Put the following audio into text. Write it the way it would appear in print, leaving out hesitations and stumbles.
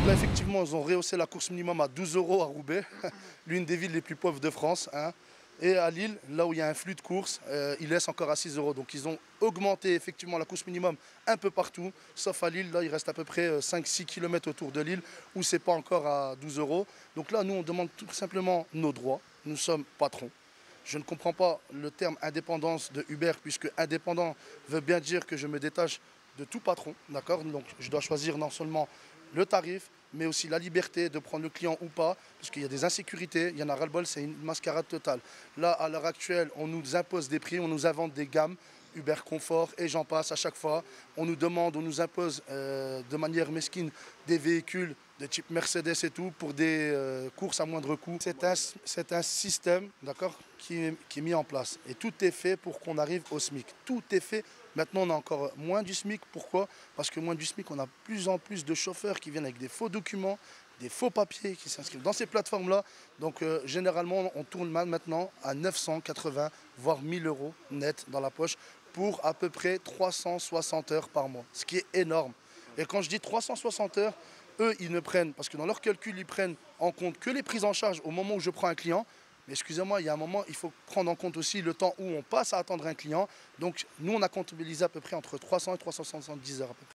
là, effectivement, ils ont rehaussé la course minimum à 12 € à Roubaix, l'une des villes les plus pauvres de France, hein. Et à Lille, là où il y a un flux de courses, ils laissent encore à 6 €. Donc ils ont augmenté effectivement la course minimum un peu partout, sauf à Lille. Là, il reste à peu près 5-6 km autour de Lille où c'est pas encore à 12 €. Donc là, nous, on demande tout simplement nos droits. Nous sommes patrons. Je ne comprends pas le terme indépendance de Uber, puisque indépendant veut bien dire que je me détache de tout patron, d'accord? Donc je dois choisir non seulement le tarif, mais aussi la liberté de prendre le client ou pas, parce qu'il y a des insécurités, il y en a ras-le-bol, c'est une mascarade totale. Là, à l'heure actuelle, on nous impose des prix, on nous invente des gammes, Uber Confort et j'en passe à chaque fois. On nous demande, on nous impose de manière mesquine des véhicules de type Mercedes et tout pour des courses à moindre coût. C'est un système, d'accord, qui est mis en place. Et tout est fait pour qu'on arrive au SMIC. Tout est fait. Maintenant, on a encore moins du SMIC. Pourquoi? Parce que moins du SMIC, on a de plus en plus de chauffeurs qui viennent avec des faux documents, des faux papiers qui s'inscrivent dans ces plateformes-là. Donc, généralement, on tourne maintenant à 980, voire 1000 € net dans la poche pour à peu près 360 heures par mois, ce qui est énorme. Et quand je dis 360 heures, eux, ils ne prennent, parce que dans leur calcul, ils prennent en compte que les prises en charge au moment où je prends un client. Mais excusez-moi, il y a un moment, il faut prendre en compte aussi le temps où on passe à attendre un client. Donc, nous, on a comptabilisé à peu près entre 300 et 370 heures à peu près.